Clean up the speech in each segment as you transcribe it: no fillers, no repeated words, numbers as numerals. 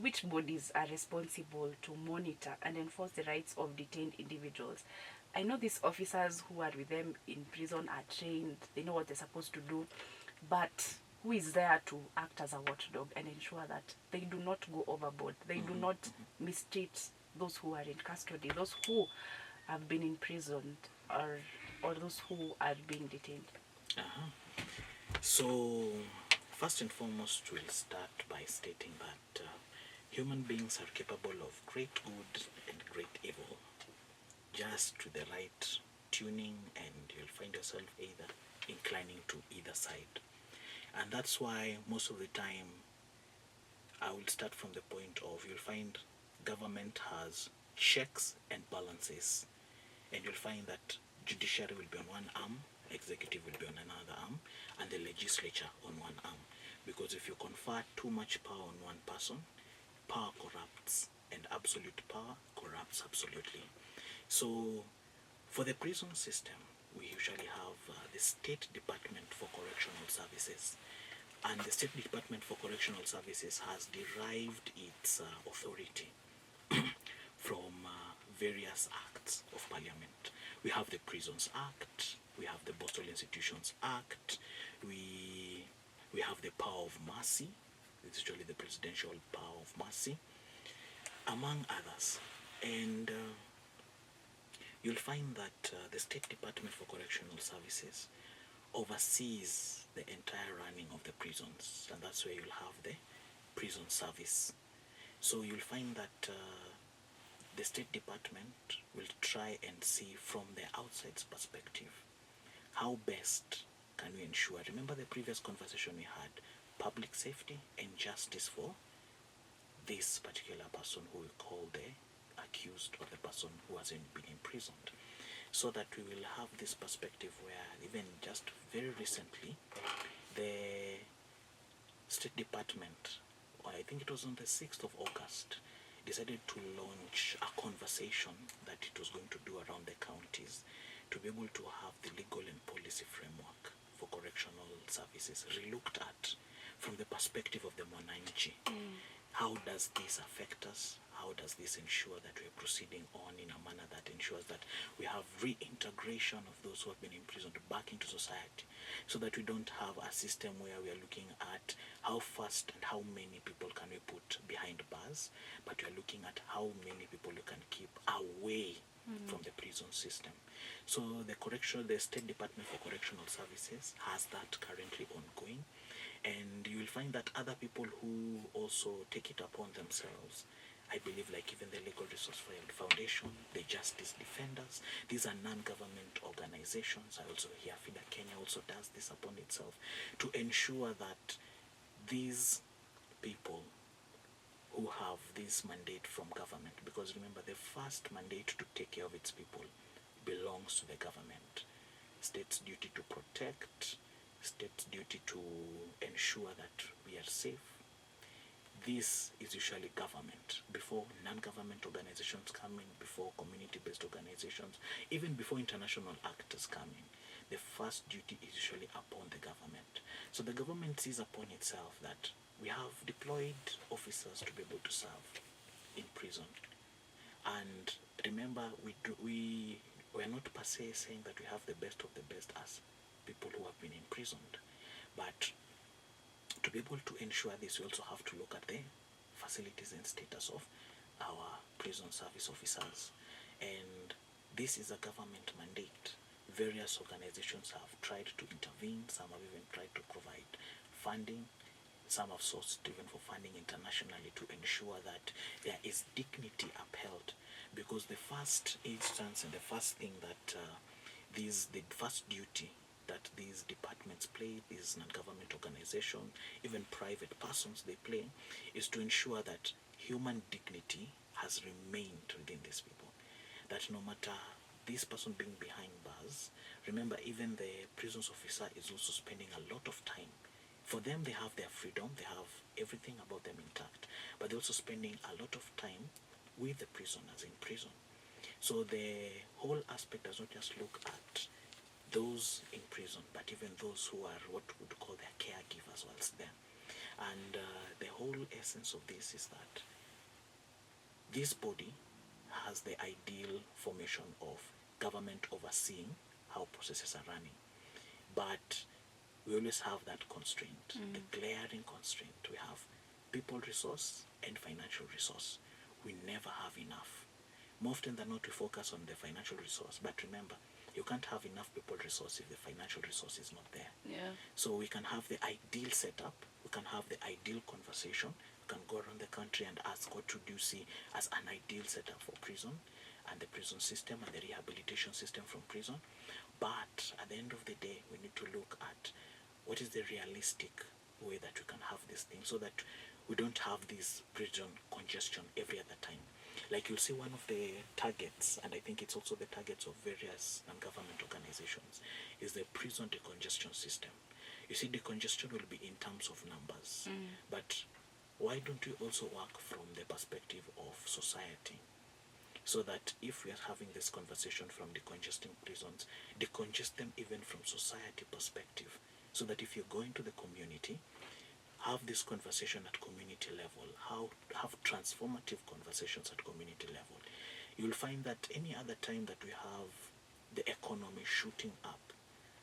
Which bodies are responsible to monitor and enforce the rights of detained individuals? I know these officers who are with them in prison are trained, they know what they're supposed to do, but who is there to act as a watchdog and ensure that they do not go overboard, they do not mistreat those who are in custody, those who have been imprisoned, or those who are being detained? So, first and foremost, we'll start by stating that human beings are capable of great good and great evil, just to the right tuning, and you'll find yourself either inclining to either side. And that's why most of the time, I will start from the point of, you'll find government has checks and balances, and you'll find that judiciary will be on one arm, executive will be on another arm, and the legislature on one arm. Because if you confer too much power on one person, power corrupts, and absolute power corrupts absolutely. So, for the prison system, we usually have the State Department for Correctional Services. And the State Department for Correctional Services has derived its authority from various acts of parliament. We have the Prisons Act, we have the Boston Institutions Act, we have the Power of Mercy, it's usually the Presidential Power of Mercy, among others. And you'll find that the State Department for Correctional Services oversees the entire running of the prisons, and that's where you'll have the prison service. So you'll find that the State Department will try and see from the outside's perspective how best can we ensure, remember the previous conversation we had, public safety and justice for this particular person who we call the accused, or the person who hasn't been imprisoned, so that we will have this perspective where even just very recently the State Department, or I think it was on the 6th of August, decided to launch a conversation that it was going to do around the counties to be able to have the legal and policy framework for correctional services relooked at from the perspective of the Mwananchi. How does this affect us? How does this ensure that we're proceeding on in a manner that ensures that we have reintegration of those who have been imprisoned back into society, so that we don't have a system where we are looking at how fast and how many people can we put behind bars, but we are looking at how many people you can keep away from the prison system. So the State Department for Correctional Services has that currently ongoing, and you will find that other people who also take it upon themselves, I believe, like even the Legal Resource Foundation, the Justice Defenders, these are non-government organizations. I also hear FIDA Kenya also does this upon itself to ensure that these people who have this mandate from government, because remember, the first mandate to take care of its people belongs to the government. State's duty to protect, state's duty to ensure that we are safe. This is usually government, before non-government organizations come in, before community-based organizations, even before international actors come in. The first duty is usually upon the government. So the government sees upon itself that we have deployed officers to be able to serve in prison. And remember, we are not per se saying that we have the best of the best as people who have been imprisoned. But to be able to ensure this, we also have to look at the facilities and status of our prison service officers. And this is a government mandate. Various organizations have tried to intervene. Some have even tried to provide funding. Some have sourced even for funding internationally to ensure that there is dignity upheld. Because the first instance and the first thing that the first duty that these departments play, these non-government organizations, even private persons they play, is to ensure that human dignity has remained within these people. That no matter this person being behind bars, remember, even the prisons officer is also spending a lot of time. For them, they have their freedom, they have everything about them intact, but they're also spending a lot of time with the prisoners in prison. So the whole aspect does not just look at those in prison, but even those who are what we would call their caregivers whilst there. And the whole essence of this is that this body has the ideal formation of government overseeing how processes are running. But we always have that constraint, the glaring constraint. We have people resource and financial resource. We never have enough. More often than not, we focus on the financial resource. But remember, you can't have enough people resource if the financial resource is not there. Yeah. So we can have the ideal setup, we can have the ideal conversation, we can go around the country and ask what would you see as an ideal setup for prison and the prison system and the rehabilitation system from prison. But at the end of the day, we need to look at what is the realistic way that we can have this thing so that we don't have this prison congestion every other time. Like you'll see one of the targets, and I think it's also the targets of various non-government organizations, is the prison decongestion system. You see, decongestion will be in terms of numbers, but why don't we also work from the perspective of society? So that if we are having this conversation from decongesting prisons, decongest them even from society perspective. So that if you're going to the community, have this conversation at community level, have transformative conversations at community level. You'll find that any other time that we have the economy shooting up,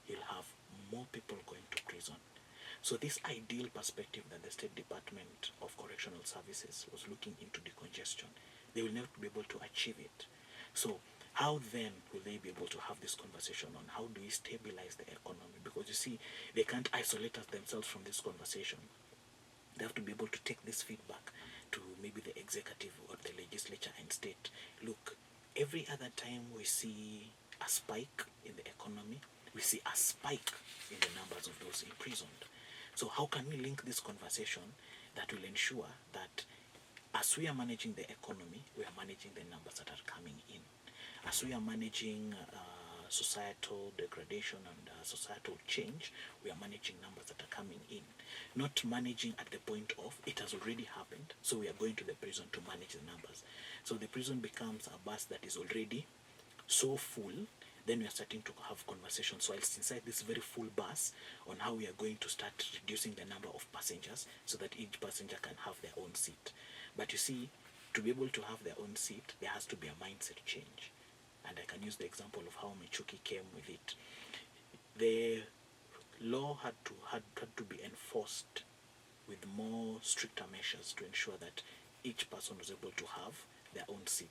you'll have more people going to prison. So this ideal perspective that the State Department of Correctional Services was looking into decongestion, they will never be able to achieve it. So how then will they be able to have this conversation on how do we stabilize the economy? Because you see, they can't isolate themselves from this conversation. They have to be able to take this feedback to maybe the executive or the legislature and state. Look, every other time we see a spike in the economy, we see a spike in the numbers of those imprisoned. So how can we link this conversation that will ensure that as we are managing the economy, we are managing the numbers that are coming in. As we are managing societal degradation and societal change, we are managing numbers that are coming in. Not managing at the point of, it has already happened, so we are going to the prison to manage the numbers. So the prison becomes a bus that is already so full, then we are starting to have conversations whilst inside this very full bus on how we are going to start reducing the number of passengers so that each passenger can have their own seat. But you see, to be able to have their own seat, there has to be a mindset change. And I can use the example of how Michuki came with it. The law had to be enforced with more stricter measures to ensure that each person was able to have their own seat.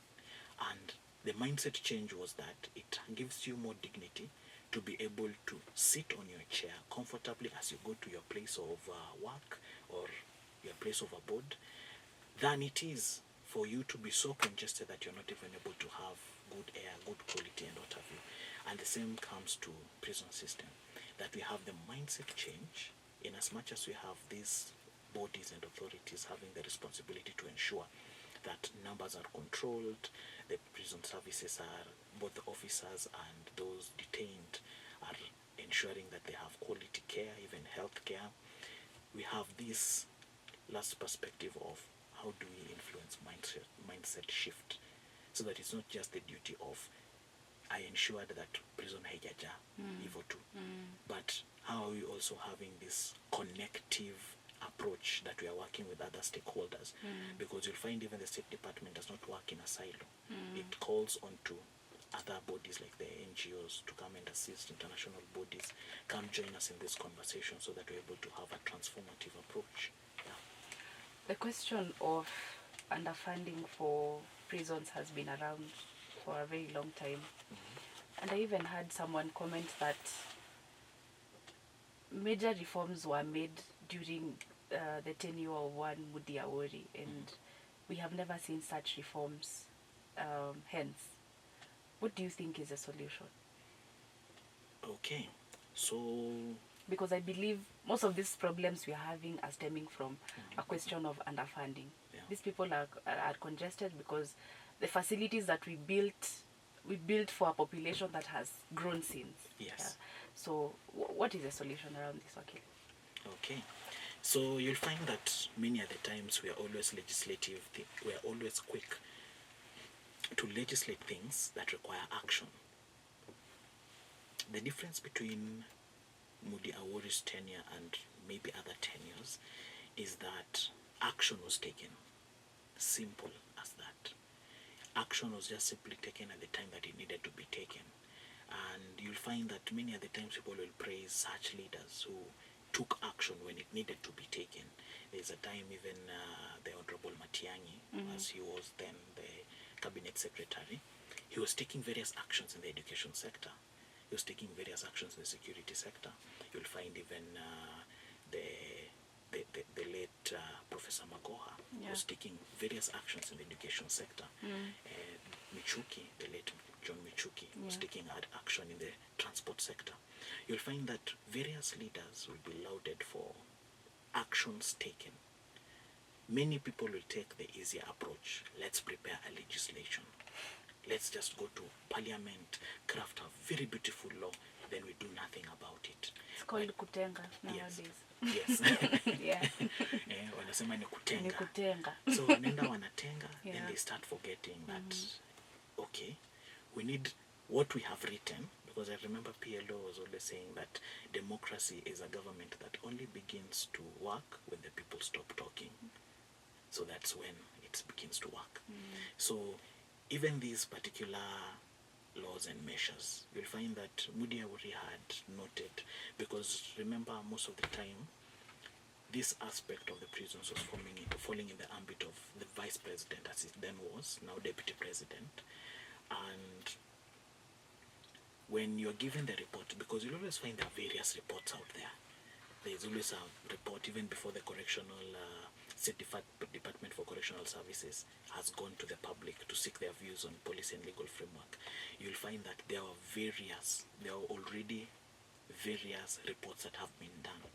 And the mindset change was that it gives you more dignity to be able to sit on your chair comfortably as you go to your place of work or your place of abode, than it is for you to be so congested that you're not even able to have good air, good quality, and what have you. And the same comes to prison system, that we have the mindset change in as much as we have these bodies and authorities having the responsibility to ensure that numbers are controlled, the prison services are, both the officers and those detained are ensuring that they have quality care, even health care. We have this last perspective of how do we influence mindset shift, so that it's not just the duty of I ensured that prison haijaja hivyo tu, but how are we also having this connective approach that we are working with other stakeholders, because you'll find even the State Department does not work in a silo. It calls on to other bodies like the NGOs to come and assist, international bodies, come join us in this conversation so that we're able to have a transformative approach. Yeah. The question of underfunding for prisons has been around for a very long time. And I even had someone comment that major reforms were made during the tenure of one Dennis Owuor, and we have never seen such reforms. Hence, what do you think is a solution? Okay, so because I believe most of these problems we are having are stemming from a question of underfunding. Yeah. These people are congested because the facilities that we built for a population that has grown since. Yes. Yeah. So what is the solution around this, Wakil? Okay. So you'll find that many other times we are always we are always quick to legislate things that require action. the difference between Mudi Awori's tenure and maybe other tenures is that action was taken. Simple as that. Action was just simply taken at the time that it needed to be taken. And you'll find that many of the times people will praise such leaders who took action when it needed to be taken. There's a time even the Honorable Matiang'i, as he was then the cabinet secretary, he was taking various actions in the education sector. He was taking various actions in the security sector. You'll find even the late Professor Magoha was taking various actions in the education sector. Michuki, the late John Michuki, was taking action in the transport sector. You'll find that various leaders will be lauded for actions taken. Many people will take the easier approach. Let's prepare a legislation. Let's just go to parliament, craft a very beautiful law, then we do nothing about it. It's called kutenga nowadays. Yes. Yeah. Wanasema ni kutenga. Ni kutenga. So wanaenda wanatenga, Yeah. then they start forgetting that, okay, we need what we have written, because I remember PLO was always saying that democracy is a government that only begins to work when the people stop talking. So that's when it begins to work. So even these particular laws and measures, you'll find that Mudi Awori had noted, because remember most of the time this aspect of the prisons was falling in the ambit of the vice president, as it then was, now deputy president. And when you're given the report, because you'll always find there are various reports out there. There's always a report even before the correctional State Department for Correctional Services has gone to the public to seek their views on policy and legal framework. You'll find that there are already various reports that have been done.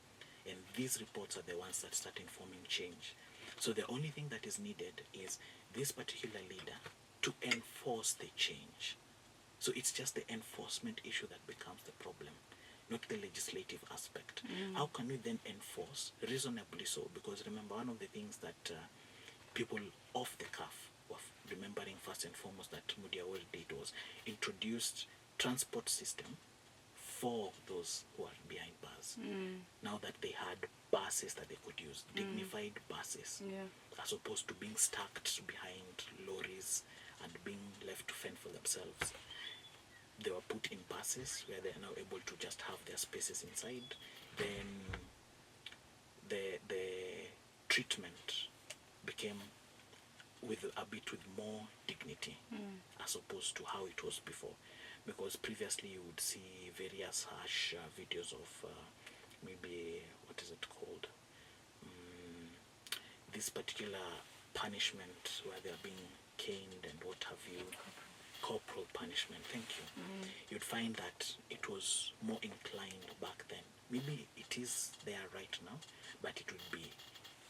And these reports are the ones that start informing change. So the only thing that is needed is this particular leader to enforce the change. So it's just the enforcement issue that becomes the problem, not the legislative aspect. How can we then enforce reasonably so? Because remember, one of the things that people off the cuff were remembering first and foremost that Mudi Awori did was introduced transport system for those who are behind bars. Now that they had buses that they could use, dignified buses, as opposed to being stacked behind lorries and being left to fend for themselves. They were put in buses where they are now able to just have their spaces inside. Then the treatment became with more dignity as opposed to how it was before. Because previously you would see various harsh videos of maybe, what is it called? This particular punishment where they are being caned and what have you. Corporal punishment, thank you. You'd find that it was more inclined back then. Maybe it is there right now, but it would be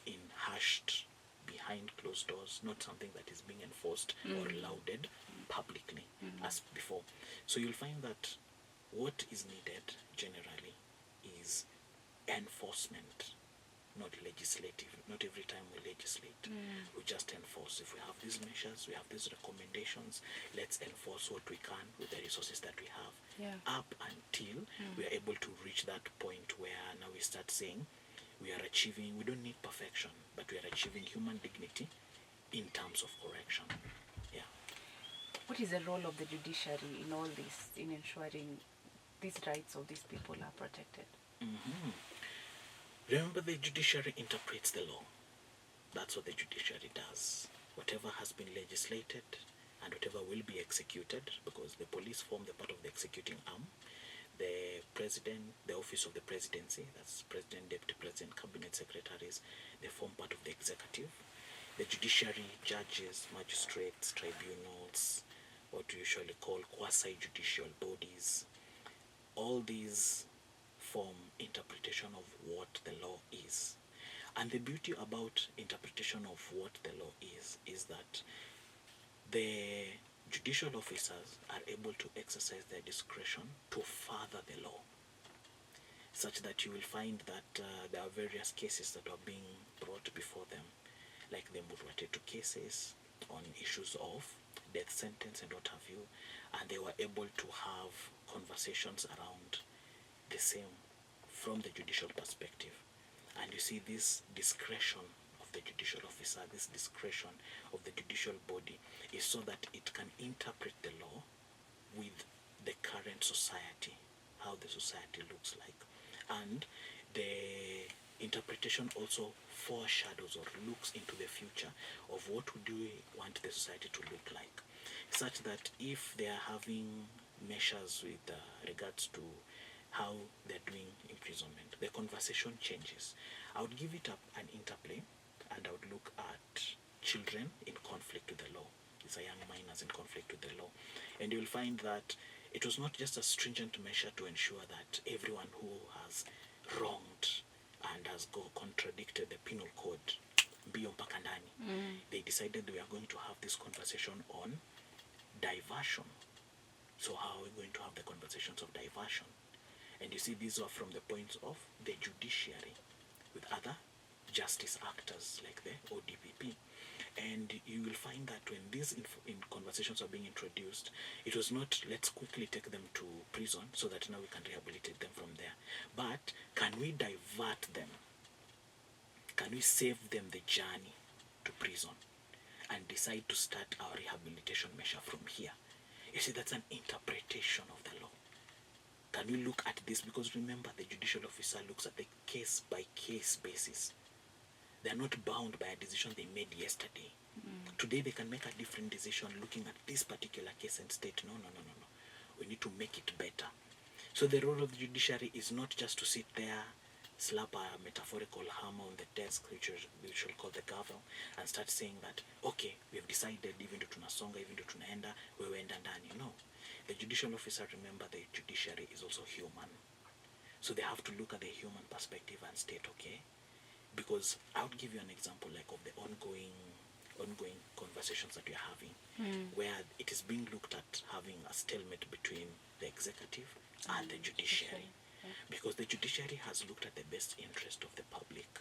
in hushed, behind closed doors, not something that is being enforced or lauded publicly as before. So you'll find that what is needed generally is enforcement, not legislative. Not every time we legislate, we just enforce. If we have these measures, we have these recommendations, let's enforce what we can with the resources that we have. Up until we are able to reach that point where now we start saying we don't need perfection, but we are achieving human dignity in terms of correction. What is the role of the judiciary in all this, in ensuring these rights of these people are protected? Remember, the judiciary interprets the law. That's what the judiciary does. Whatever has been legislated and whatever will be executed, because the police form the part of the executing arm. The president, the office of the presidency, that's president, deputy president, cabinet secretaries, they form part of the executive. The judiciary, judges, magistrates, tribunals, what we usually call quasi-judicial bodies, all these form interpretation of what the law is. And the beauty about interpretation of what the law is that the judicial officers are able to exercise their discretion to further the law, such that you will find that there are various cases that are being brought before them, like the Murwatetu cases on issues of death sentence and what have you, and they were able to have conversations around the same from the judicial perspective. And you see this discretion of the judicial officer, this discretion of the judicial body is so that it can interpret the law with the current society, how the society looks like. And the interpretation also foreshadows or looks into the future of what do we want the society to look like, such that if they are having measures with regards to how they're doing imprisonment, the conversation changes. I would give it up an interplay, and I would look at children in conflict with the law. These are young minors in conflict with the law. And you'll find that it was not just a stringent measure to ensure that everyone who has wronged and has contradicted the penal code, mbio mpaka ndani, they decided we are going to have this conversation on diversion. So how are we going to have the conversations of diversion? And you see, these are from the points of the judiciary with other justice actors like the ODPP. And you will find that when these conversations are being introduced, it was not let's quickly take them to prison so that now we can rehabilitate them from there. But can we divert them? Can we save them the journey to prison and decide to start our rehabilitation measure from here? You see, that's an interpretation of the law. Can we look at this? Because remember, the judicial officer looks at the case-by-case basis. They are not bound by a decision they made yesterday. Today they can make a different decision looking at this particular case and state, no. We need to make it better. So the role of the judiciary is not just to sit there, slap a metaphorical hammer on the desk, which we shall call the gavel, and start saying that, okay, we have decided, even to tunasonga, even to tunaenda, we wenda ndani. No. The judicial officer, remember, the judiciary is also human. So they have to look at the human perspective and state, okay, because I would give you an example like of the ongoing conversations that we are having, where it is being looked at having a stalemate between the executive and the judiciary. Because the judiciary has looked at the best interest of the public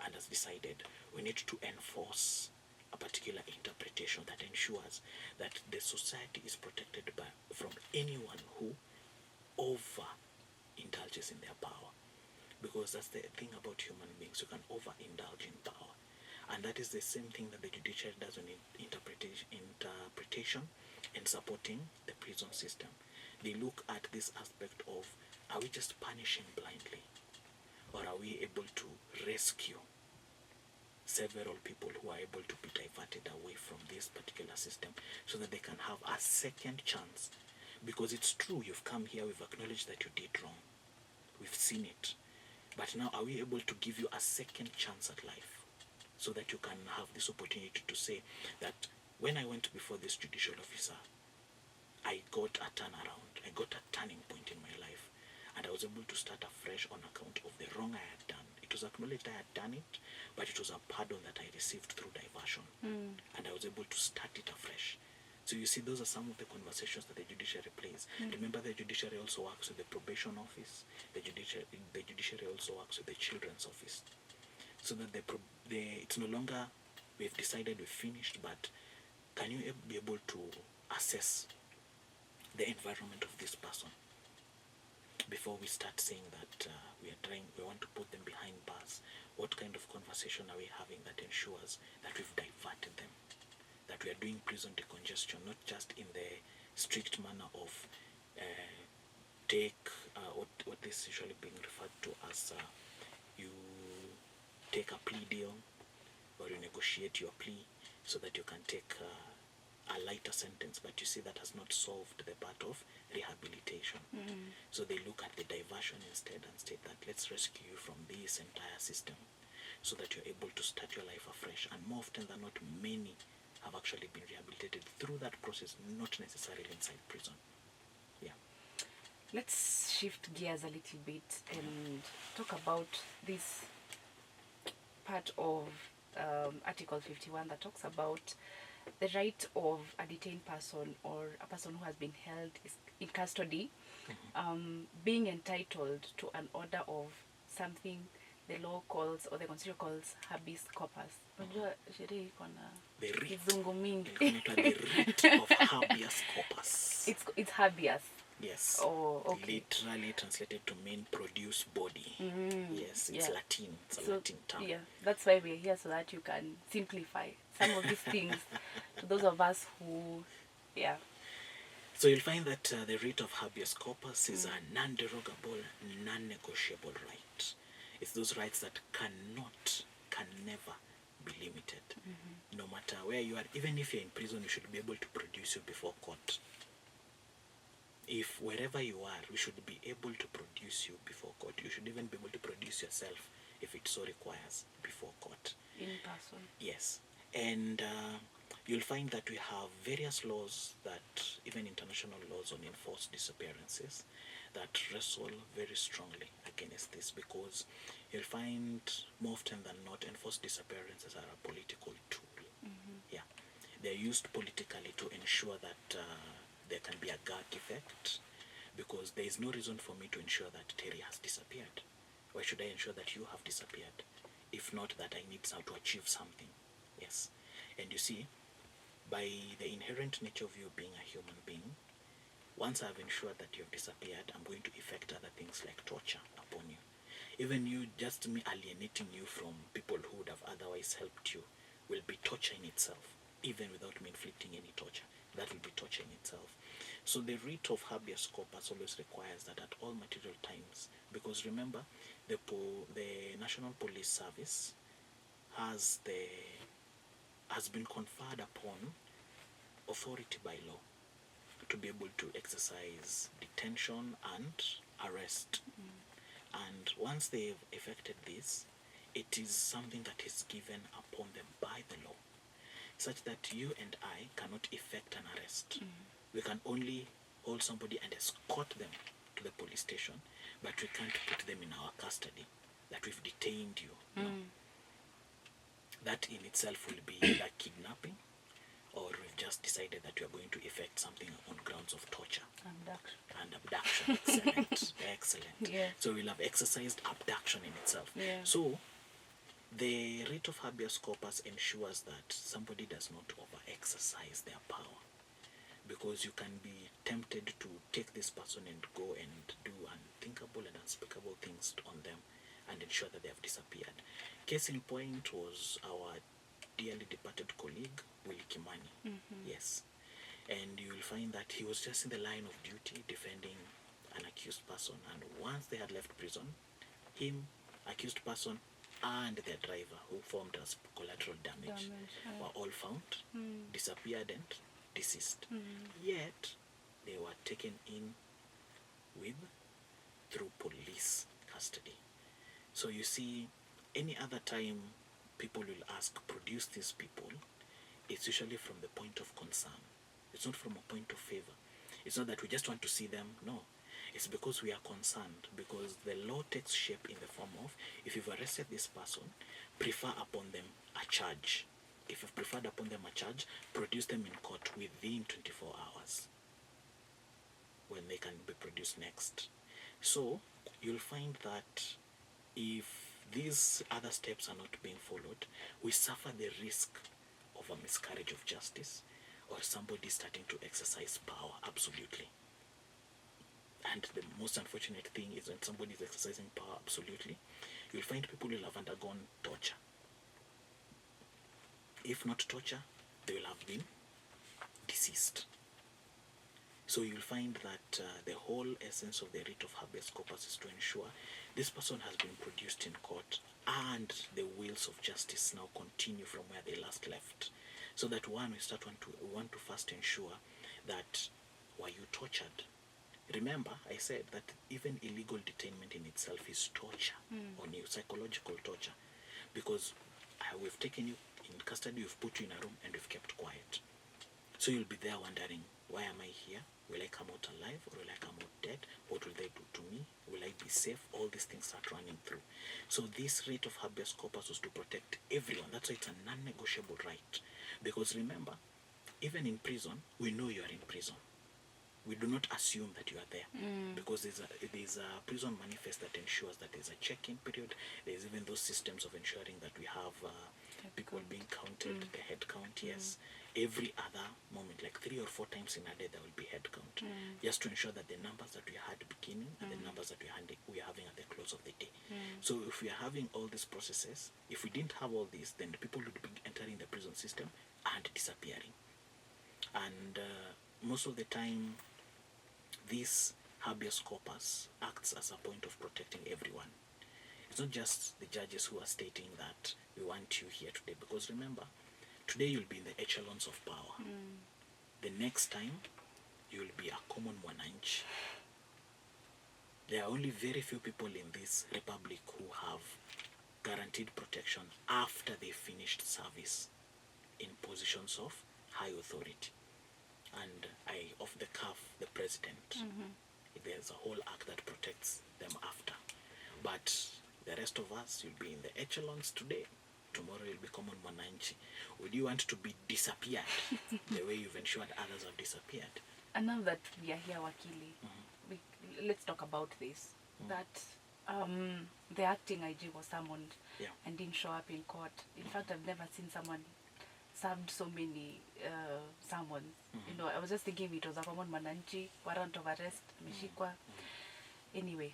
and has decided we need to enforce a particular interpretation that ensures that the society is protected from anyone who over indulges in their power. Because that's the thing about human beings, you can over indulge in power. And that is the same thing that the judiciary does in interpretation and supporting the prison system. They look at this aspect of, are we just punishing blindly? Or are we able to rescue several people who are able to be diverted away from this particular system so that they can have a second chance? Because it's true, you've come here, we've acknowledged that you did wrong. We've seen it. But now are we able to give you a second chance at life so that you can have this opportunity to say that when I went before this judicial officer, I got a turnaround, I got a turning point in my life, and I was able to start afresh on account of the wrong I had done. It was acknowledged I had done it, but it was a pardon that I received through diversion, and I was able to start it afresh. So you see, those are some of the conversations that the judiciary plays. Remember, the judiciary also works with the probation office. The judiciary also works with the children's office. So that it's no longer we've decided we've finished, but can you be able to assess the environment of this person before we start saying that we want to put them behind bars? What kind of conversation are we having that ensures that we've diverted them? That we are doing prison decongestion, not just in the strict manner of what is usually being referred to as you take a plea deal or you negotiate your plea so that you can take a lighter sentence, but you see that has not solved the part of rehabilitation. So they look at the diversion instead and state that let's rescue you from this entire system so that you're able to start your life afresh. And more often than not, many have actually been rehabilitated through that process, not necessarily inside prison. Yeah. Let's shift gears a little bit and talk about this part of Article 51 that talks about the right of a detained person or a person who has been held in custody being entitled to an order of something the law calls, or the constitution calls, habeas corpus. Unajua sheria iko na The writ. kizungu mingi. Inaitwa the writ of habeas corpus. It's habeas. Yes. Oh, okay. Literally translated to mean produce body. Yes, it's Yeah. Latin. It's a So, Latin term. yeah, that's why we're here, so that you can simplify some of these things to those of us who, yeah. So you'll find that the writ of habeas corpus is a non-derogable, non-negotiable right. It's those rights that can never be limited. No matter where you are, even if you're in prison, we should be able to produce you before court. If wherever you are, we should be able to produce you before court. You should even be able to produce yourself, if it so requires, before court. In person. Yes. And you'll find that we have various laws, that even international laws on enforced disappearances, that wrestle very strongly against this, because you'll find more often than not enforced disappearances are a political tool. Yeah, they're used politically to ensure that there can be a gag effect, because there is no reason for me to ensure that Terry has disappeared. Why should I ensure that you have disappeared? If not that I need to achieve something. Yes. And you see, by the inherent nature of you being a human being, once I've ensured that you've disappeared, I'm going to effect other things like torture upon you. Even you, just me alienating you from people who would have otherwise helped you, will be torture in itself, even without me inflicting any torture. That will be torture in itself. So the writ of habeas corpus always requires that at all material times, because remember, the National Police Service has been conferred upon authority by law to be able to exercise detention and arrest. And once they've effected this, it is something that is given upon them by the law, such that you and I cannot effect an arrest. We can only hold somebody and escort them to the police station, but we can't put them in our custody, that we've detained you. No. That in itself will be like kidnapping, or we've just decided that we are going to effect something on grounds of torture. Abduction. Excellent. Excellent. Yeah. So we'll have exercised abduction in itself. Yeah. So the writ of habeas corpus ensures that somebody does not over-exercise their power, because you can be tempted to take this person and go and do unthinkable and unspeakable things on them and ensure that they have disappeared. Case in point was our dearly departed colleague, Willie Kimani. Yes. And you will find that he was just in the line of duty defending an accused person, and once they had left prison, him, accused person, and their driver, who formed as collateral damage, were all found, disappeared and deceased. Yet they were taken in through police custody. So you see, any other time people will ask, produce these people, it's usually from the point of concern. It's not from a point of favor. It's not that we just want to see them. No. It's because we are concerned, because the law takes shape in the form of, if you've arrested this person, prefer upon them a charge. If you've preferred upon them a charge, produce them in court within 24 hours when they can be produced next. So you'll find that if these other steps are not being followed, we suffer the risk of a miscarriage of justice, or somebody starting to exercise power absolutely. And the most unfortunate thing is when somebody is exercising power absolutely, you'll find people will have undergone torture. If not torture, they will have been deceased. So you'll find that the whole essence of the writ of habeas corpus is to ensure this person has been produced in court, and the wheels of justice now continue from where they last left. So that we want to first ensure that, were you tortured? Remember, I said that even illegal detainment in itself is torture on you, psychological torture, because we've taken you in custody, we've put you in a room, and we've kept quiet. So you'll be there wondering, why am I here? Will I come out alive, or will I come out dead? What will they do to me? Will I be safe? All these things start running through. So this writ of habeas corpus was to protect everyone. That's why it's a non-negotiable right. Because remember, even in prison, we know you are in prison. we do not assume that you are there, because there's a prison manifest that ensures that there's a check-in period. There's even those systems of ensuring that we have people being counted, the head count, yes. Every other moment, like 3 or 4 times in a day, there will be head count, just to ensure that the numbers that we had beginning and the numbers that we are having at the close of the day. So if we are having all these processes, if we didn't have all this, then the people would be entering the prison system and disappearing. And most of the time, this habeas corpus acts as a point of protecting everyone. It's not just the judges who are stating that we want you here today, because remember, today you'll be in the echelons of power. The next time, you'll be a common mwananchi. There are only very few people in this republic who have guaranteed protection after they finished service in positions of high authority. And off the cuff, the president. There's a whole act that protects them after. But the rest of us, you'll be in the echelons today. Tomorrow you'll be common mwananchi. Would you want to be disappeared the way you've ensured others have disappeared? And now that we are here, Wakili, let's talk about this. That the acting IG was summoned and didn't show up in court. In fact, I've never seen someone served so many summons. You know, I was just thinking it was a common mananchi, warrant of arrest, mishikwa. Anyway,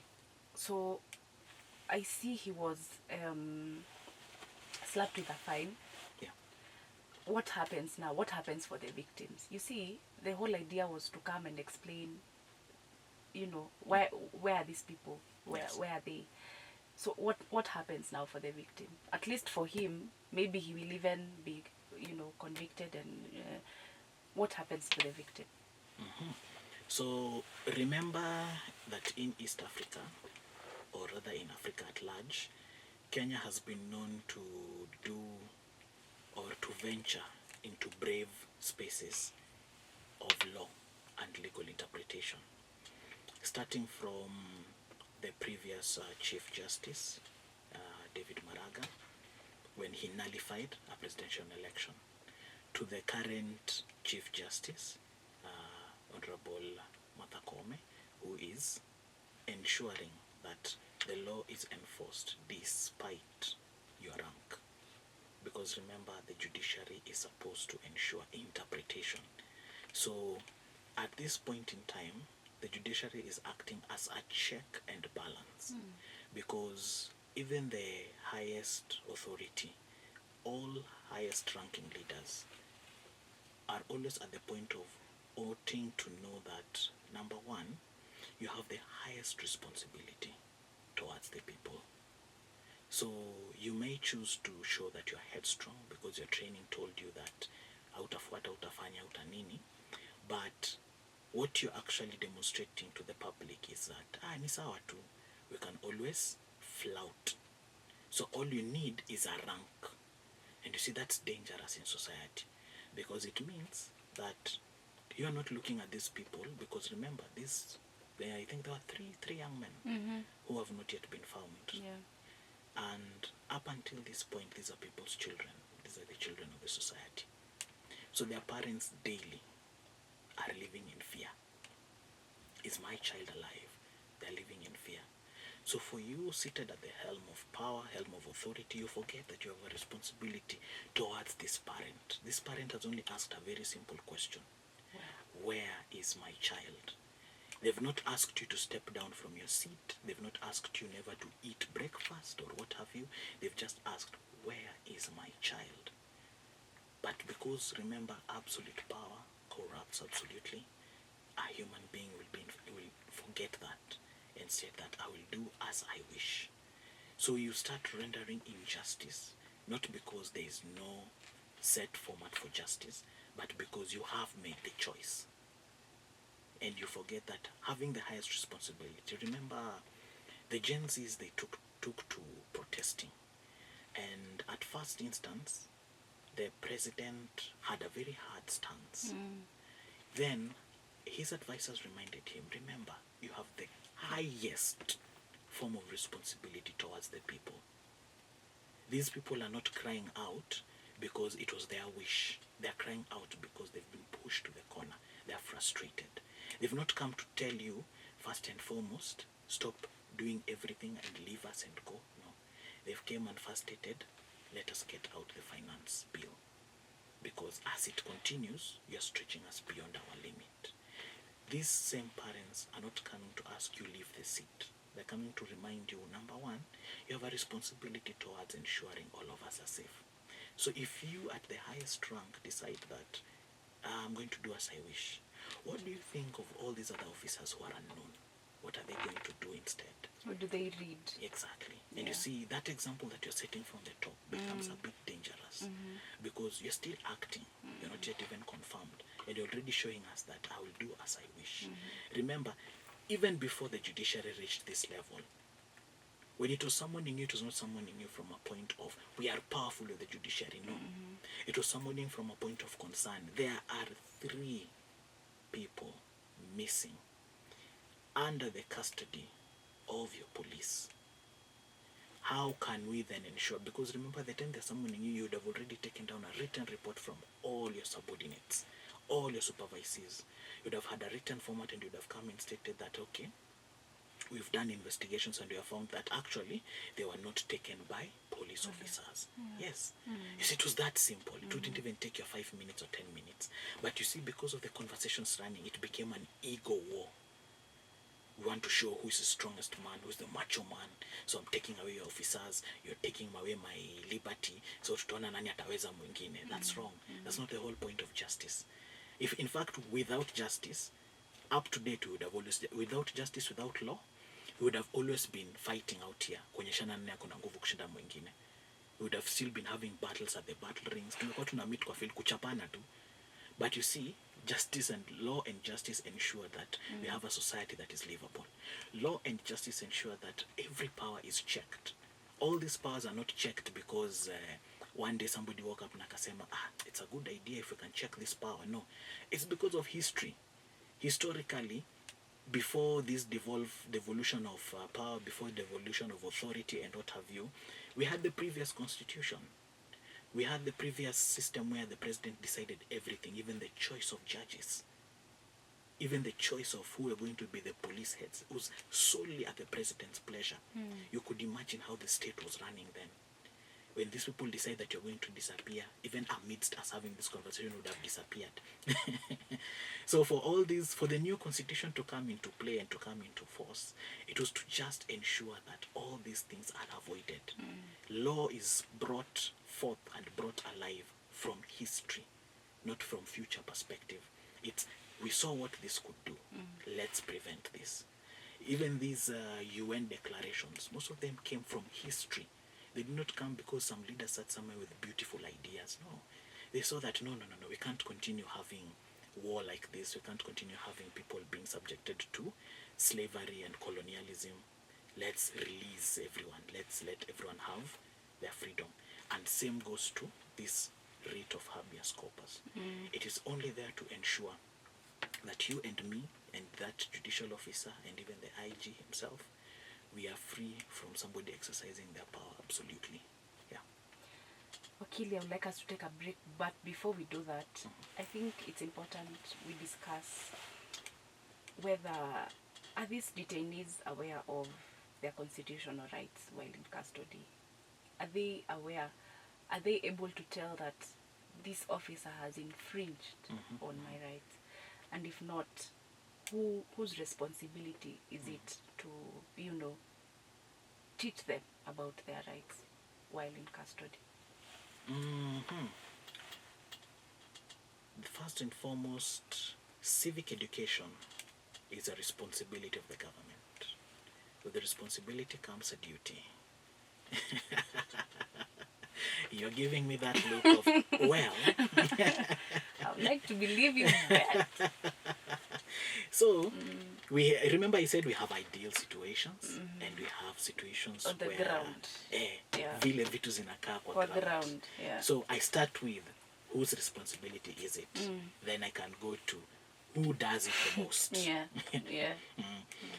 so I see he was slapped with a fine. Yeah. What happens now? What happens for the victims? You see, the whole idea was to come and explain, you know, where are these people? Where are they? So what happens now for the victim? At least for him, maybe he will even be, you know, convicted. And what happens to the victim? So remember that in East Africa, or rather in Africa at large, Kenya has been known to do or to venture into brave spaces of law and legal interpretation. Starting from the previous Chief Justice, David Maraga, when he nullified a presidential election, to the current Chief Justice, Honorable Martha Koome, who is ensuring that the law is enforced despite your rank. Because remember, the judiciary is supposed to ensure interpretation. So at this point in time, the judiciary is acting as a check and balance, because even the highest authority, all highest ranking leaders are always at the point of oughting to know that, number one, you have the highest responsibility towards the people. So you may choose to show that you're headstrong because your training told you that hautafuata, hautafanya, hautanini, but what you're actually demonstrating to the public is that ni sawa tu, we can always flout. So all you need is a rank. And you see, that's dangerous in society, because it means that you are not looking at these people, because remember, I think there are three young men who have not yet been found. Yeah. And up until this point, these are people's children. These are the children of the society. So their parents daily are living in fear. Is my child alive? They're living in fear. So for you, seated at the helm of power, helm of authority, you forget that you have a responsibility towards this parent. This parent has only asked a very simple question. Where is my child? They've not asked you to step down from your seat. They've not asked you never to eat breakfast or what have you. They've just asked, where is my child? But because, remember, absolute power corrupts absolutely, a human being will forget that and say that I will do as I wish. So you start rendering injustice, not because there is no set format for justice, but because you have made the choice. And you forget that having the highest responsibility, remember, the Gen Zs, they took to protesting. And at first instance, the president had a very hard stance. Then his advisors reminded him, remember, you have the highest form of responsibility towards the people. These people are not crying out because it was their wish. They're crying out because they've been pushed to the corner. They're frustrated. They've not come to tell you, first and foremost, stop doing everything and leave us and go. No. They've came and first stated, let us get out the finance bill. Because as it continues, you're stretching us beyond our limit. These same parents are not coming to ask you leave the seat. They're coming to remind you, number one, you have a responsibility towards ensuring all of us are safe. So if you at the highest rank decide that I'm going to do as I wish, what do you think of all these other officers who are unknown? What are they going to do instead? What do they read? Exactly. And you see, that example that you're setting from the top becomes a bit dangerous because you're still acting. You're not yet even confirmed. And you're already showing us that I will do as I wish. Remember, even before the judiciary reached this level, when it was summoning you, it was not summoning you from a point of, we are powerful with the judiciary. No. It was summoning from a point of concern. There are 3 people missing under the custody of your police. How can we then ensure? Because remember, the time they're summoning you, you would have already taken down a written report from all your subordinates, all your supervisees. You would have had a written format and you would have come and stated that, okay, we've done investigations and we have found that actually they were not taken by police officers. Yes. You see, it was that simple. It wouldn't even take you 5 minutes or 10 minutes. But you see, because of the conversations running, it became an ego war. We want to show who is the strongest man, who's the macho man. So I'm taking away your officers, you're taking away my liberty. So tutaona nani ataweza mwingine. That's wrong. That's not the whole point of justice. If in fact without justice, up to date we would have always, without justice, without law, we would have always been fighting out here. Kuonyeshana nani ako na nguvu kushinda mwingine. We would have still been having battles at the battle rings. Tungekuwa tuna meet kwa field kuchapana tu. But you see, justice and law and justice ensure that we have a society that is livable. Law and justice ensure that every power is checked. All these powers are not checked because one day somebody woke up and akasema, it's a good idea if we can check this power. No, it's because of history. Historically, before this devolution of power, before the devolution of authority and what have you, we had the previous constitution. We had the previous system where the president decided everything, even the choice of judges, even the choice of who were going to be the police heads. It was solely at the president's pleasure. You could imagine how the state was running then. When these people decide that you're going to disappear, even amidst us having this conversation would have disappeared. So for all these, for the new constitution to come into play and to come into force, it was to just ensure that all these things are avoided. Law is brought forth and brought alive from history, not from future perspective. It's, we saw what this could do. Let's prevent this. Even these UN declarations, most of them came from history. They did not come because some leader sat somewhere with beautiful ideas. No. They saw that, no, we can't continue having war like this. We can't continue having people being subjected to slavery and colonialism. Let's release everyone. Let's let everyone have their freedom. And same goes to this writ of habeas corpus. It is only there to ensure that you and me and that judicial officer and even the IG himself, we are free from somebody exercising their power. Absolutely. Yeah. Wakili, I would like us to take a break, but before we do that, I think it's important we discuss whether are these detainees aware of their constitutional rights while in custody? Are they aware? Are they able to tell that this officer has infringed on my rights? And if not, whose responsibility is it to, teach them about their rights while in custody? First and foremost, civic education is a responsibility of the government. With the responsibility comes a duty. You're giving me that look of, well. I would like to believe you that. So, we remember I said we have ideal situations and we have situations on the where ground. vile vitu zinakaa kwa ground. Yeah. So I start with whose responsibility is it? Then I can go to who does it the most.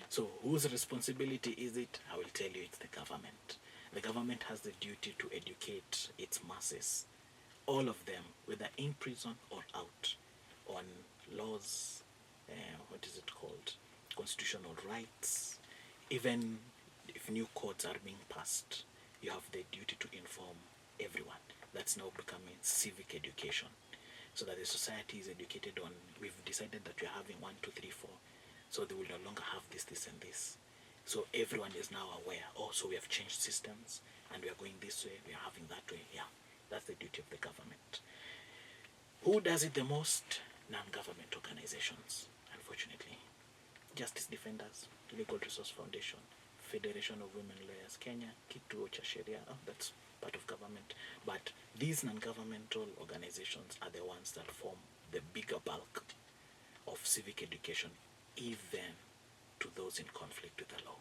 So whose responsibility is it? I will tell you it's the government. The government has the duty to educate its masses, all of them, whether in prison or out, on laws, what is it called, constitutional rights. Even if new codes are being passed, you have the duty to inform everyone. That's now becoming civic education, so that the society is educated on, we've decided that we're having 1, 2, 3, 4, so they will no longer have this, this, and this. So everyone is now aware. Oh, so we have changed systems, and we are going this way, we are having that way. Yeah, that's the duty of the government. Who does it the most? Non-government organizations, unfortunately. Justice Defenders, Legal Resource Foundation, Federation of Women Lawyers Kenya, Kituo cha Sheria, that's part of government. But these non-governmental organizations are the ones that form the bigger bulk of civic education, even to those in conflict with the law,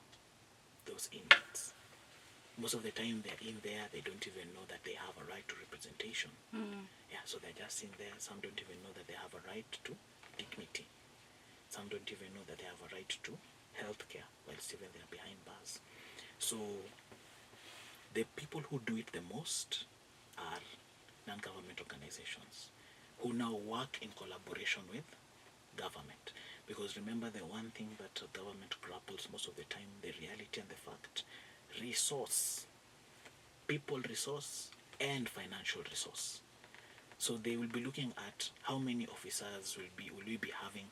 those inmates. Most of the time they're in there, they don't even know that they have a right to representation. Yeah, so they're just in there. Some don't even know that they have a right to dignity. Some don't even know that they have a right to health care whilst even they're behind bars. So the people who do it the most are non-government organizations who now work in collaboration with government. Because remember, the one thing that government grapples most of the time, the reality and the fact, resource, people resource, and financial resource. So they will be looking at how many officers will we be having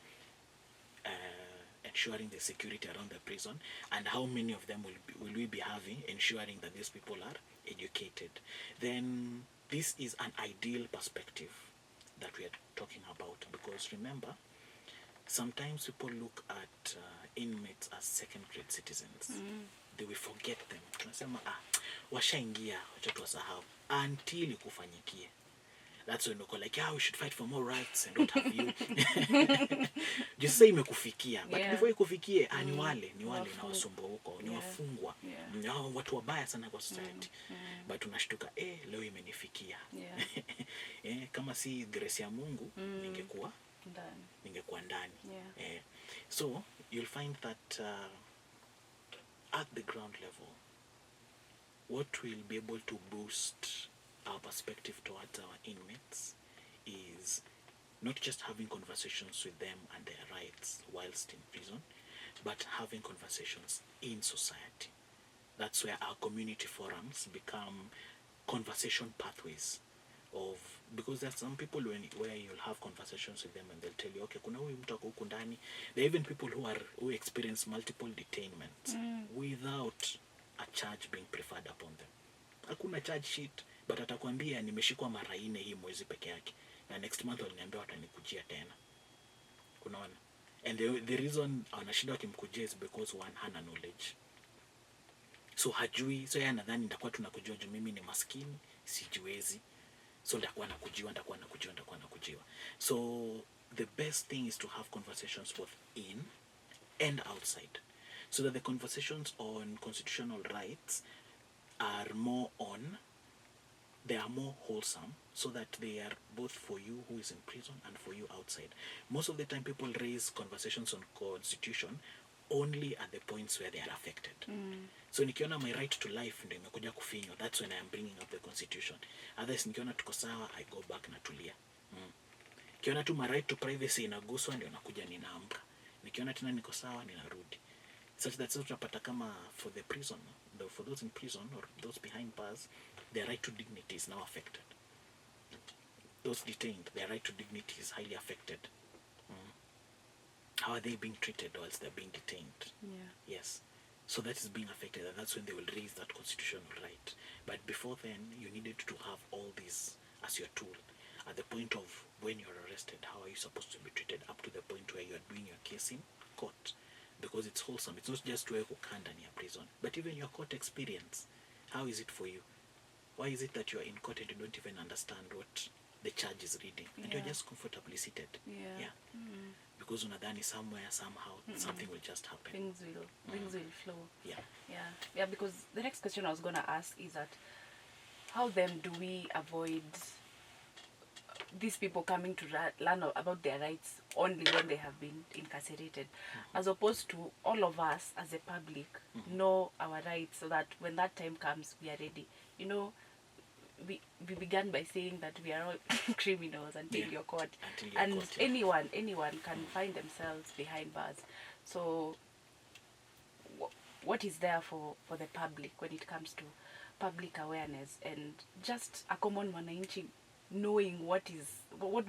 ensuring the security around the prison, and how many of them will we be having ensuring that these people are educated. Then this is an ideal perspective that we are talking about, because remember, sometimes people look at inmates as second-grade citizens. They will forget them. Tunasema washaingia, wacha tuwasahau until ikufanyikie. That's when uko like, we should fight for more rights and what have you. Just say imekufikia, but before ikufikie, ni wale na wasumbua huko, ni wafungwa, ni watu wabaya sana kwa society. But unashtuka, leo imenifikia. Kama si grace ya Mungu, ningekuwa ndani. So you'll find that at the ground level, what will be able to boost our perspective towards our inmates is not just having conversations with them and their rights whilst in prison, but having conversations in society. That's where our community forums become conversation pathways of, because there's some people where you'll have conversations with them and they'll tell you, okay, kuna huyu mtu ako huku ndani. There are even people who experience multiple detainments without a charge being preferred upon them. Hakuna charge sheet, but atakwambia nimeshikwa mara 4 hii mwezi peke yake, na next month waliniambia watanikujia tena. Unaona? And the reason wanashinda wakimkujia is because one, hana knowledge. So hajui, so yeye anadhani nitakuwa tunakujua juu mimi ni maskini, sijiwezi. So nitakuwa nakujiwa. So the best thing is to have conversations both in and outside, so that the conversations on constitutional rights are more wholesome, so that they are both for you who is in prison and for you outside. Most of the time people raise conversations on constitution only at the points where they are affected. So nikiona my right to life ndio imekuja kufinywa, that's when I am bringing up the constitution. Otherwise nikiona tuko sawa, I go back na tulia. Nikiona tu my right to privacy inaguswa, ndio nakuja ninaamka. Nikiona tena niko sawa, ninarudi. Such that tutapata kama for the prison, for those in prison or those behind bars, their right to dignity is now affected. Those detained, their right to dignity is highly affected. How are they being treated whilst they're being detained? Yes. So that is being affected, and that's when they will raise that constitutional right. But before then, you needed to have all these as your tool. At the point of when you're arrested, how are you supposed to be treated, up to the point where you're doing your case in court? Because it's wholesome. It's not just where kukaa ndani ya prison, but even your court experience. How is it for you? Why is it that you're in court and you don't even understand what the judge is reading, and you're just comfortably seated? Because unadhani somewhere, somehow, something will just happen. Things will flow. Yeah. Because the next question I was gonna ask is that, how then do we avoid these people coming to learn about their rights only when they have been incarcerated, as opposed to all of us as a public know our rights, so that when that time comes, we are ready. we began by saying that we are all criminals until Yeah. you're caught, Until you're and caught, yeah. anyone can find themselves behind bars. So what is there for the public when it comes to public awareness and just a common mwananchi knowing what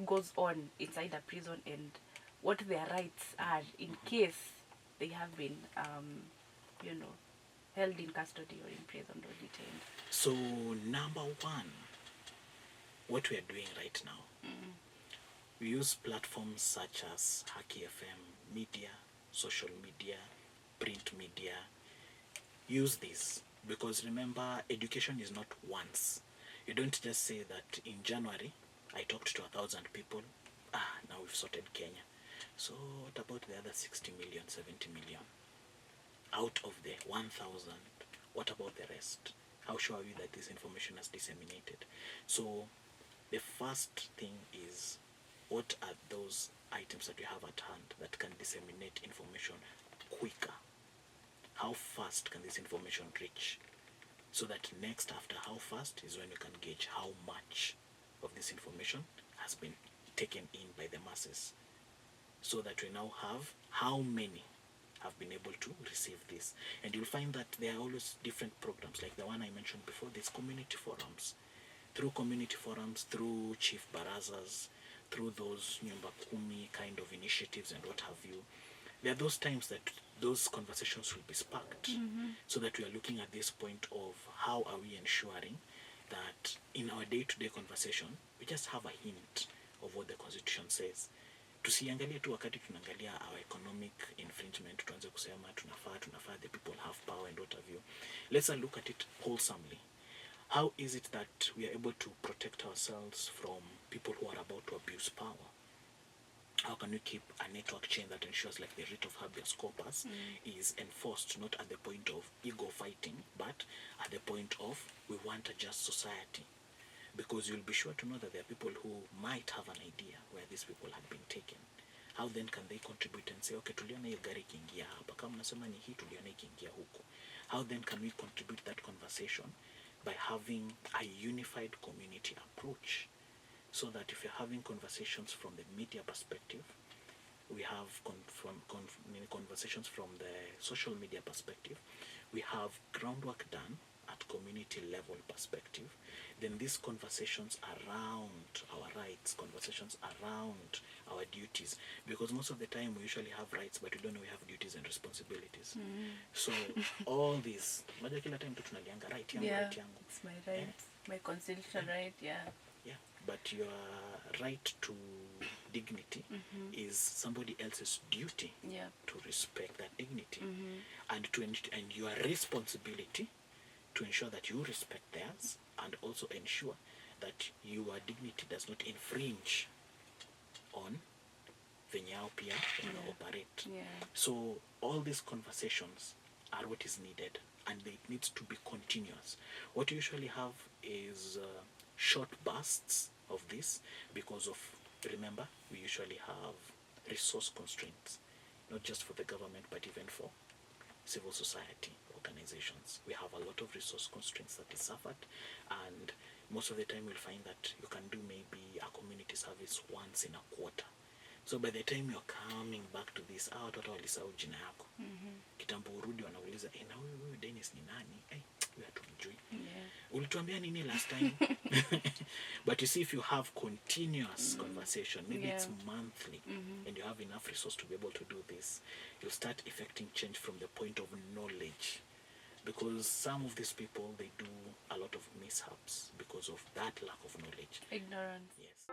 goes on inside a prison and what their rights are in case they have been you know, held in custody or imprisoned or detained? So number one, what we are doing right now, we use platforms such as Haki FM, media, social media, print media. Use this because remember, education is not once. You don't just say that in January I talked to 1,000 people. Now we've sorted Kenya. So what about the other 60 million, 70 million? Out of the 1,000, what about the rest? How sure are you that this information is disseminated? So the first thing is, what are those items that you have at hand that can disseminate information quicker? How fast can this information reach? So that next after how fast is when you can gauge how much of this information has been taken in by the masses. So that we now have how many have been able to receive this. And you'll find that there are always different programs, like the one I mentioned before, there's community forums. Through community forums, through chief barazas, through those nyumba kumi kind of initiatives and what have you, there are those times that those conversations will be sparked, so that we are looking at this point of how are we ensuring that in our day-to-day conversation we just have a hint of what the constitution says. Tusiangalie tu wakati tunaangalia our economic infringement tuanze kusema tunafaa the people have power and what have you. Let's look at it wholesomely. How is it that we are able to protect ourselves from people who are about to abuse power? How can we keep a network chain that ensures like the writ of habeas corpus is enforced not at the point of ego fighting, but at the point of we want a just society? Because you'll be sure to know that there are people who might have an idea where these people had been taken. How then can they contribute and say, okay, tuliona hiyo gari ikiingia hapa, kama mnasema ni hii tuliona ikiingia huko? How then can we contribute that conversation by having a unified community approach? So that if you're having conversations from the media perspective, we have conversations from the social media perspective, we have groundwork done at community level perspective, then these conversations around our rights, conversations around our duties, because most of the time we usually have rights but we don't know we have duties and responsibilities. So all these, moja kila time tu tunalianga right yangu, Yeah, right yangu. it's my right, my constitutional right, yeah. Yeah, but your right to dignity is somebody else's duty to respect that dignity, and your responsibility to ensure that you respect theirs and also ensure that your dignity does not infringe on venye hao pia operate. So all these conversations are what is needed, and it needs to be continuous. What you usually have is short bursts of this because of, remember, we usually have resource constraints, not just for the government but even for civil society organizations. We have a lot of resource constraints that is suffered, and most of the time you'll find that you can do maybe a community service once in a quarter. So by the time you're coming back to this, watoto walisahau jina yako. Kitambo urudi wanauliza, na huyu Dennis ni nani? We hatumjui. Ulituambia nini last time? But you see, if you have continuous conversation, maybe it's monthly, and you have enough resource to be able to do this, you'll start effecting change from the point of knowledge. Because some of these people, they do a lot of mishaps because of that lack of knowledge. Ignorance. Yes.